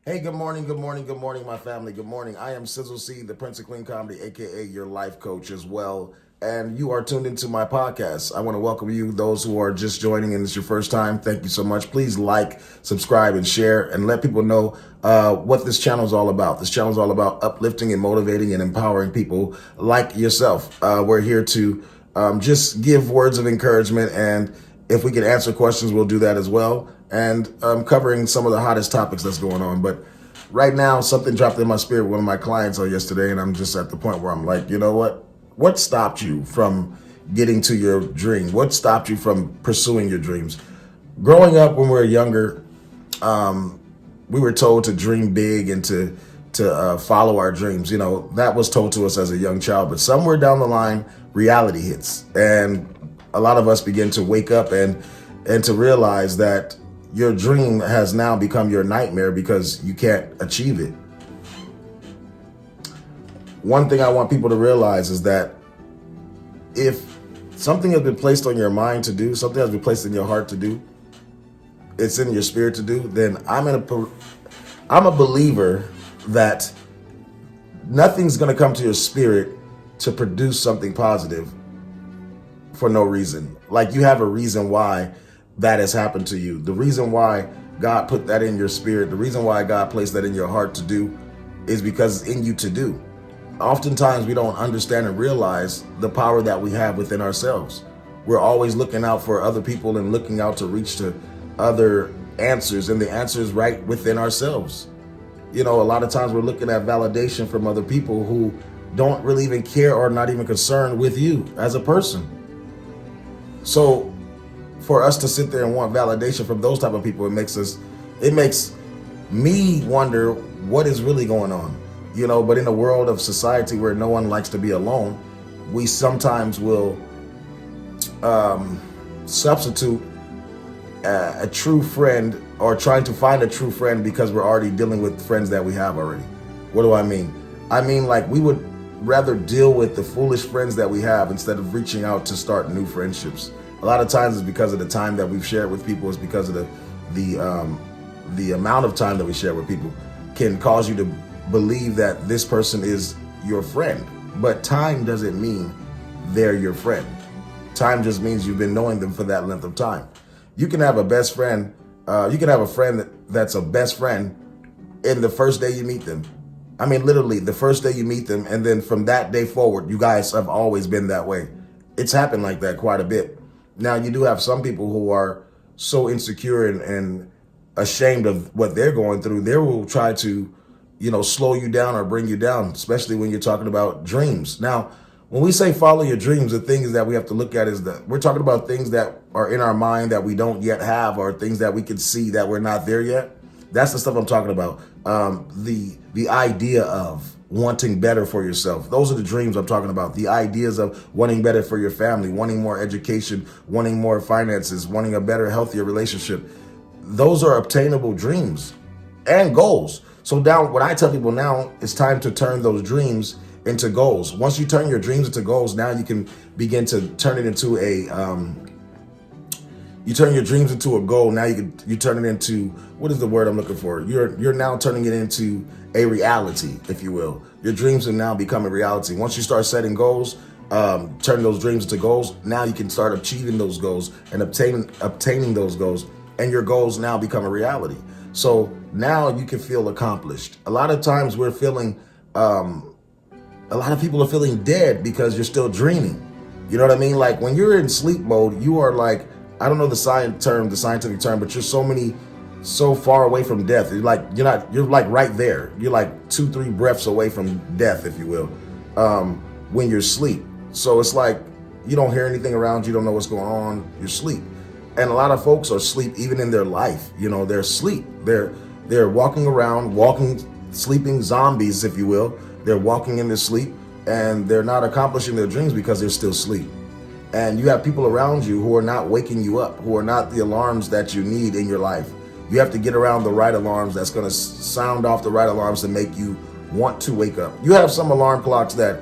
Hey, good morning, my family. Good morning. I am Sizzle C, the Prince of Clean Comedy, aka your life coach as well. And you are tuned into my podcast. I want to welcome you, those who are just joining and it's your first time. Thank you so much. Please like, subscribe, and share, and let people know what this channel is all about. This channel is all about uplifting and motivating and empowering people like yourself. We're here to just give words of encouragement, and if we can answer questions, we'll do that as well. And covering some of the hottest topics that's going on. But right now, something dropped in my spirit with one of my clients yesterday, and I'm just at the point where I'm like, you know what? What stopped you from getting to your dream? What stopped you from pursuing your dreams? Growing up when we were younger, we were told to dream big and to follow our dreams. You know, that was told to us as a young child. But somewhere down the line, reality hits, and a lot of us begin to wake up and to realize that your dream has now become your nightmare because you can't achieve it. One thing I want people to realize is that if something has been placed on your mind to do, something has been placed in your heart to do, it's in your spirit to do, then I'm a believer that nothing's going to come to your spirit to produce something positive for no reason. Like, you have a reason why that has happened to you. The reason why God put that in your spirit, the reason why God placed that in your heart to do, is because it's in you to do. Oftentimes we don't understand and realize the power that we have within ourselves. We're always looking out for other people and looking out to reach to other answers, and the answer is right within ourselves. You know, a lot of times we're looking at validation from other people who don't really even care or not even concerned with you as a person. So for us to sit there and want validation from those type of people, it makes me wonder what is really going on. You know, but in a world of society where no one likes to be alone, we sometimes will substitute a true friend, or trying to find a true friend, because we're already dealing with friends that we have already. What do I mean? I mean, like, we would rather deal with the foolish friends that we have instead of reaching out to start new friendships. A lot of times it's because of the time that we've shared with people. It's because of the amount of time that we share with people can cause you to believe that this person is your friend. But time doesn't mean they're your friend. Time just means you've been knowing them for that length of time. You can have a best friend. You can have a friend that's a best friend in the first day you meet them. I mean, literally the first day you meet them, and then from that day forward, you guys have always been that way. It's happened like that quite a bit. Now, you do have some people who are so insecure and ashamed of what they're going through, they will try to, slow you down or bring you down, especially when you're talking about dreams. Now, when we say follow your dreams, the things that we have to look at is that we're talking about things that are in our mind that we don't yet have, or things that we can see that we're not there yet. That's the stuff I'm talking about. The idea of wanting better for yourself. Those are the dreams I'm talking about. The ideas of wanting better for your family, wanting more education, wanting more finances, wanting a better, healthier relationship. Those are obtainable dreams and goals. So now what I tell people now, it's time to turn those dreams into goals. Once you turn your dreams into goals, now you can begin to turn it into you turn your dreams into a goal. Now you turn it into, what is the word I'm looking for? You're now turning it into a reality, if you will. Your dreams have now become a reality. Once you start setting goals, turning those dreams into goals, now you can start achieving those goals and obtaining those goals, and your goals now become a reality. So now you can feel accomplished. A lot of times we're feeling, a lot of people are feeling dead because you're still dreaming. You know what I mean? Like, when you're in sleep mode, you are like, I don't know the scientific term, but you're so far away from death. You're like right there. You're like 2-3 breaths away from death, if you will, when you're asleep. So it's like you don't hear anything around you, don't know what's going on, you're asleep. And a lot of folks are asleep even in their life. They're asleep. They're walking around, sleeping zombies, if you will. They're walking in their sleep, and they're not accomplishing their dreams because they're still asleep. And you have people around you who are not waking you up, who are not the alarms that you need in your life. You have to get around the right alarms that's going to sound off the right alarms to make you want to wake up. You have some alarm clocks that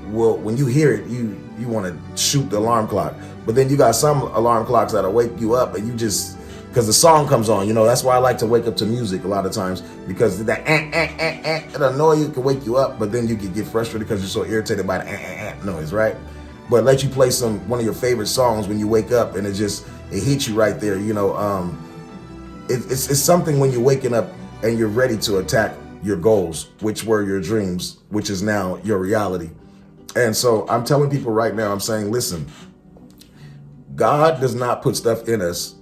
will, when you hear it, you want to shoot the alarm clock. But then you got some alarm clocks that'll wake you up and you just because the song comes on. That's why I like to wake up to music a lot of times, because that it annoy you, can wake you up, but then you can get frustrated because you're so irritated by the noise, right? But let you play one of your favorite songs when you wake up, and it hits you right there. It's something when you're waking up and you're ready to attack your goals, which were your dreams, which is now your reality. And so I'm telling people right now, I'm saying, listen, God does not put stuff in us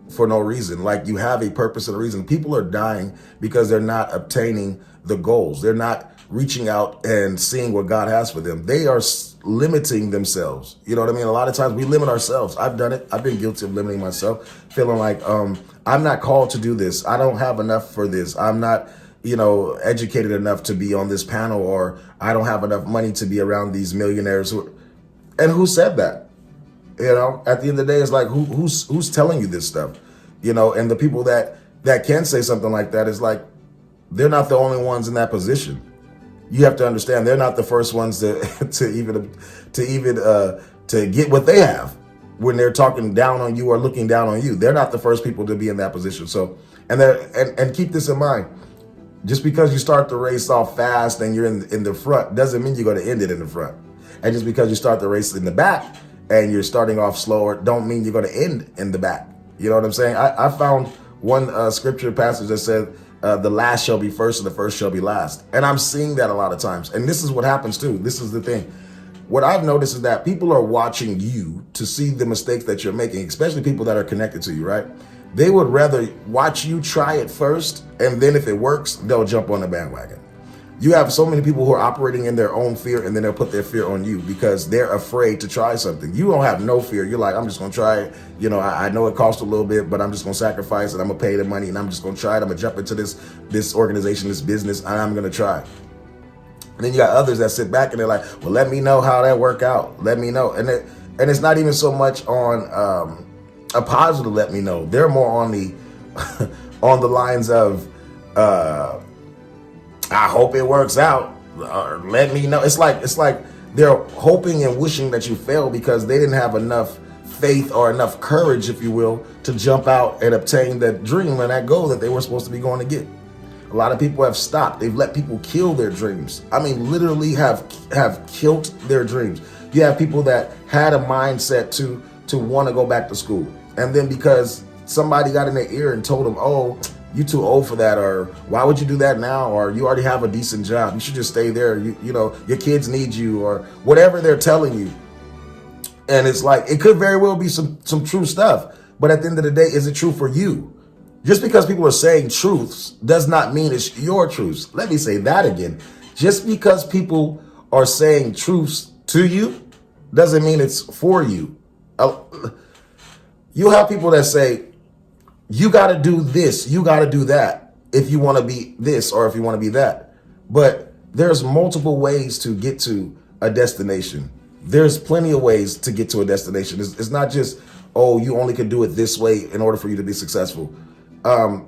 for no reason. Like, you have a purpose and a reason. People are dying because they're not obtaining the goals. They're not reaching out and seeing what God has for them. They are limiting themselves. You know what I mean? A lot of times we limit ourselves. I've done it. I've been guilty of limiting myself, feeling like I'm not called to do this. I don't have enough for this. I'm not educated enough to be on this panel, or I don't have enough money to be around these millionaires. And who said that? At the end of the day, it's like, who's telling you this stuff? And the people that can say something like that is like, they're not the only ones in that position. You have to understand, they're not the first ones to get what they have when they're talking down on you or looking down on you. They're not the first people to be in that position. So, and keep this in mind. Just because you start the race off fast and you're in the front doesn't mean you're going to end it in the front. And just because you start the race in the back and you're starting off slower, don't mean you're going to end in the back. You know what I'm saying? I found one scripture passage that said, the last shall be first and the first shall be last. And I'm seeing that a lot of times. And this is what happens too. This is the thing. What I've noticed is that people are watching you to see the mistakes that you're making, especially people that are connected to you, right? They would rather watch you try it first, and then if it works, they'll jump on the bandwagon. You have so many people who are operating in their own fear, and then they'll put their fear on you because they're afraid to try something. You don't have no fear. You're like, I'm just going to try it. I know it costs a little bit, but I'm just going to sacrifice it. I'm going to pay the money, and I'm just going to try it. I'm going to jump into this organization, this business, and I'm going to try. And then you got others that sit back and they're like, well, let me know how that work out. Let me know. And it's not even so much on a positive let me know. They're more on the on the lines of I hope it works out, or let me know. It's like they're hoping and wishing that you fail because they didn't have enough faith or enough courage, if you will, to jump out and obtain that dream and that goal that they were supposed to be going to get. A lot of people have stopped. They've let people kill their dreams. I mean, literally have killed their dreams. You have people that had a mindset to want to go back to school. And then because somebody got in their ear and told them, oh, you too old for that, or why would you do that now, or you already have a decent job, you should just stay there, your kids need you, or whatever they're telling you. And it's like, it could very well be some true stuff, but at the end of the day, is it true for you? Just because people are saying truths does not mean it's your truths. Let me say that again. Just because people are saying truths to you doesn't mean it's for you. You have people that say, you got to do this, you got to do that if you want to be this or if you want to be that. But there's multiple ways to get to a destination. There's plenty of ways to get to a destination. It's not just, oh, you only can do it this way in order for you to be successful.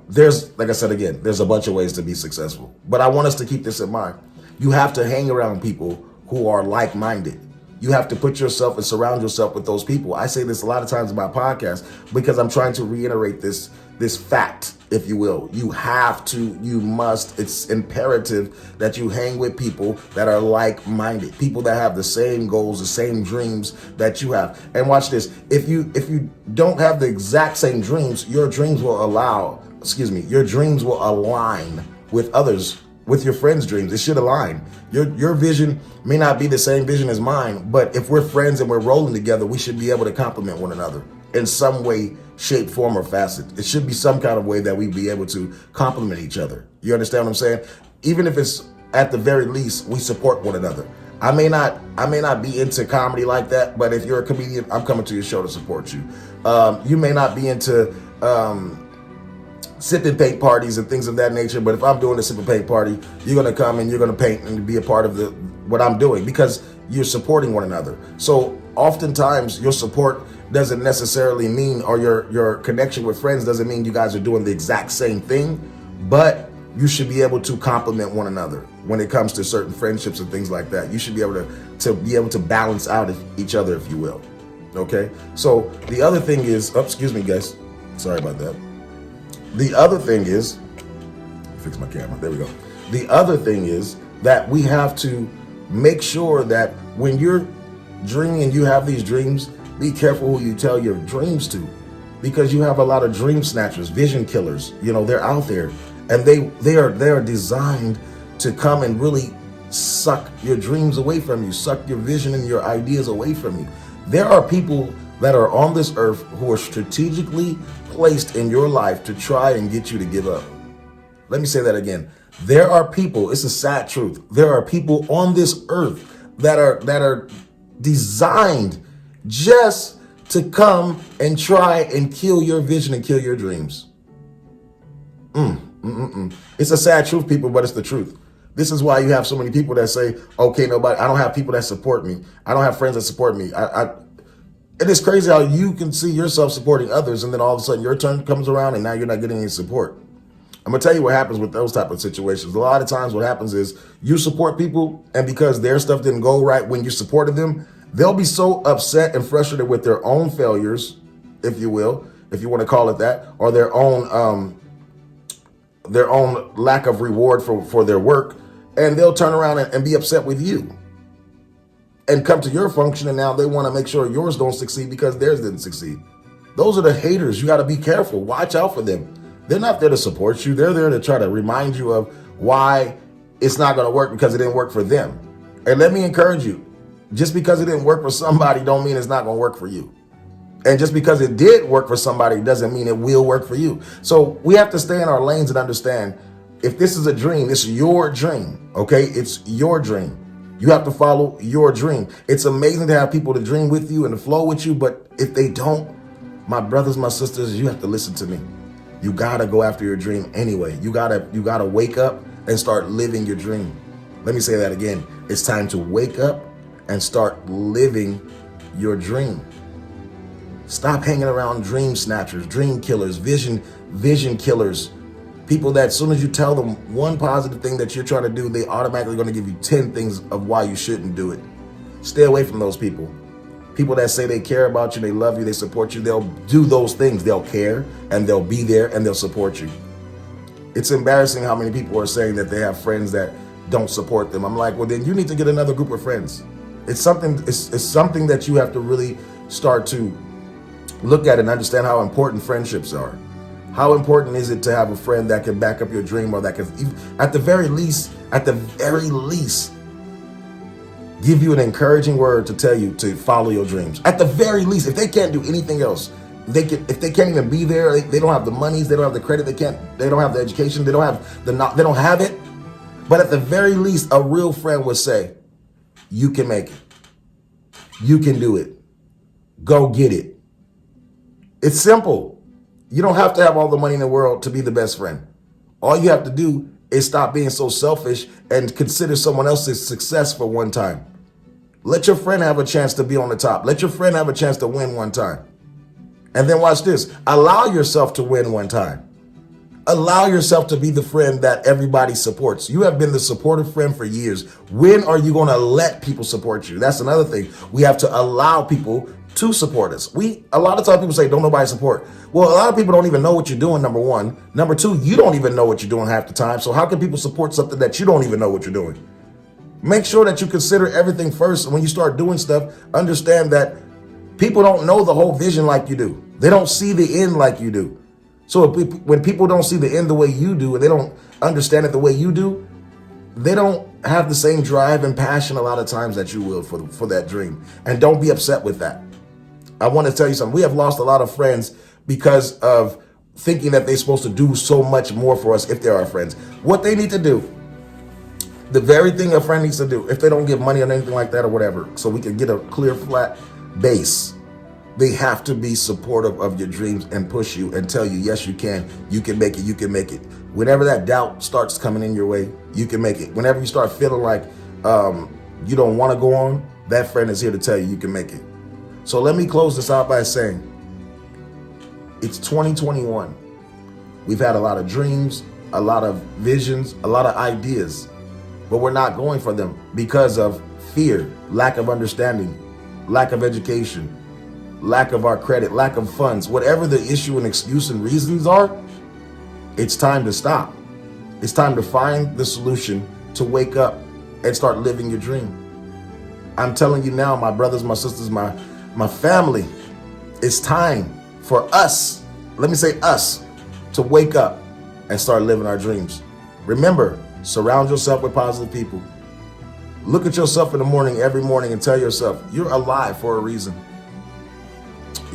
There's, like I said again, there's a bunch of ways to be successful. But I want us to keep this in mind. You have to hang around people who are like-minded. You have to put yourself and surround yourself with those people. I say this a lot of times in my podcast because I'm trying to reiterate this fact, if you will. You must, it's imperative that you hang with people that are like-minded, people that have the same goals, the same dreams that you have. And watch this, if you don't have the exact same dreams, your dreams will align with others, with your friends' dreams. It should align. Your vision may not be the same vision as mine, but if we're friends and we're rolling together, we should be able to complement one another in some way, shape, form, or facet. It should be some kind of way that we be able to complement each other. You understand what I'm saying? Even if it's at the very least, we support one another. I may not be into comedy like that, but if you're a comedian, I'm coming to your show to support you. You may not be into sip and paint parties and things of that nature, but if I'm doing a sip and paint party, you're going to come and you're going to paint and be a part of what I'm doing because you're supporting one another. So oftentimes your support doesn't necessarily mean, or your connection with friends doesn't mean you guys are doing the exact same thing, but you should be able to complement one another when it comes to certain friendships and things like that. You should be able to balance out each other, if you will. Okay. So the other thing is, excuse me, guys. Sorry about that. The other thing is, fix my camera. There we go. The other thing is that we have to make sure that when you're dreaming and you have these dreams, be careful who you tell your dreams to, because you have a lot of dream snatchers, vision killers. You know, they're out there, and they are designed to come and really suck your dreams away from you, suck your vision and your ideas away from you. There are people that are on this earth who are strategically placed in your life to try and get you to give up. Let me say that again. There are people, it's a sad truth. There are people on this earth that are designed just to come and try and kill your vision and kill your dreams. It's a sad truth, people, but it's the truth. This is why you have so many people that say, okay, I don't have people that support me. I don't have friends that support me. It is crazy how you can see yourself supporting others, and then all of a sudden your turn comes around and now you're not getting any support. I'm gonna tell you what happens with those type of situations. A lot of times what happens is you support people, and because their stuff didn't go right when you supported them, they'll be so upset and frustrated with their own failures, if you will, if you want to call it that, or their own lack of reward for their work, and they'll turn around and be upset with you and come to your function, and now they want to make sure yours don't succeed because theirs didn't succeed. Those are the haters. You got to be careful. Watch out for them. They're not there to support you. They're there to try to remind you of why it's not going to work because it didn't work for them. And let me encourage you, just because it didn't work for somebody don't mean it's not going to work for you. And just because it did work for somebody doesn't mean it will work for you. So we have to stay in our lanes and understand, if this is a dream, it's your dream, okay? It's your dream. You have to follow your dream. It's amazing to have people to dream with you and to flow with you, but if they don't, my brothers, my sisters, you have to listen to me. You gotta go after your dream anyway. You gotta wake up and start living your dream. Let me say that again. It's time to wake up and start living your dream. Stop hanging around dream snatchers, dream killers, vision killers. People that as soon as you tell them one positive thing that you're trying to do, they automatically going to give you 10 things of why you shouldn't do it. Stay away from those people. People that say they care about you, they love you, they support you, they'll do those things. They'll care and they'll be there and they'll support you. It's embarrassing how many people are saying that they have friends that don't support them. I'm like, well, then you need to get another group of friends. It's something that you have to really start to look at and understand how important friendships are. How important is it to have a friend that can back up your dream, or that can, at the very least, give you an encouraging word to tell you to follow your dreams. At the very least, if they can't do anything else, if they can't even be there, they don't have the monies, they don't have the credit, they don't have the education, they don't have it. But at the very least, a real friend would say, you can make it. You can do it. Go get it. It's simple. You don't have to have all the money in the world to be the best friend. All you have to do is stop being so selfish and consider someone else's success for one time. Let your friend have a chance to be on the top. Let your friend have a chance to win one time. And then watch this. Allow yourself to win one time. Allow yourself to be the friend that everybody supports. You have been the supportive friend for years. When are you going to let people support you? That's another thing. We have to allow people to support us. A lot of times people say, don't nobody support. Well, a lot of people don't even know what you're doing, number one. Number two, you don't even know what you're doing half the time. So how can people support something that you don't even know what you're doing? Make sure that you consider everything first. When you start doing stuff, understand that people don't know the whole vision like you do. They don't see the end like you do. So when people don't see the end the way you do, and they don't understand it the way you do, they don't have the same drive and passion a lot of times that you will for that dream. And don't be upset with that. I want to tell you something. We have lost a lot of friends because of thinking that they're supposed to do so much more for us if they're our friends. What they need to do, the very thing a friend needs to do, if they don't give money or anything like that or whatever, so we can get a clear, flat base, they have to be supportive of your dreams and push you and tell you, yes, you can make it, you can make it. Whenever that doubt starts coming in your way, you can make it. Whenever you start feeling like you don't want to go on, that friend is here to tell you you can make it. So let me close this out by saying, it's 2021. We've had a lot of dreams, a lot of visions, a lot of ideas, but we're not going for them because of fear, lack of understanding, lack of education, lack of our credit, lack of funds, whatever the issue and excuse and reasons are, it's time to stop. It's time to find the solution, to wake up and start living your dream. I'm telling you now, my brothers, my sisters, my family, it's time for us, let me say us, to wake up and start living our dreams. Remember, surround yourself with positive people. Look at yourself in the morning, every morning, and tell yourself, you're alive for a reason.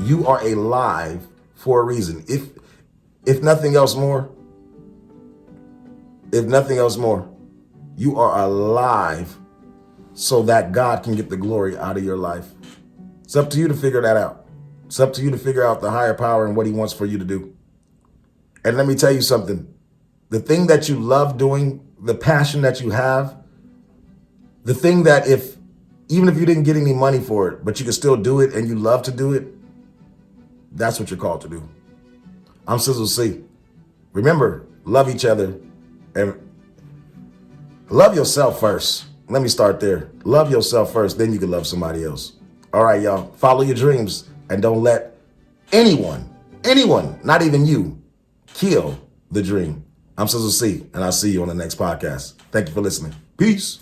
You are alive for a reason. If nothing else more, you are alive so that God can get the glory out of your life. It's up to you to figure that out. It's up to you to figure out the higher power and what he wants for you to do. And let me tell you something. The thing that you love doing, the passion that you have, the thing that even if you didn't get any money for it, but you can still do it and you love to do it, that's what you're called to do. I'm Sizzle C. Remember, love each other and love yourself first. Let me start there. Love yourself first, then you can love somebody else. All right, y'all. Follow your dreams and don't let anyone, not even you, kill the dream. I'm Sizzle C, and I'll see you on the next podcast. Thank you for listening. Peace.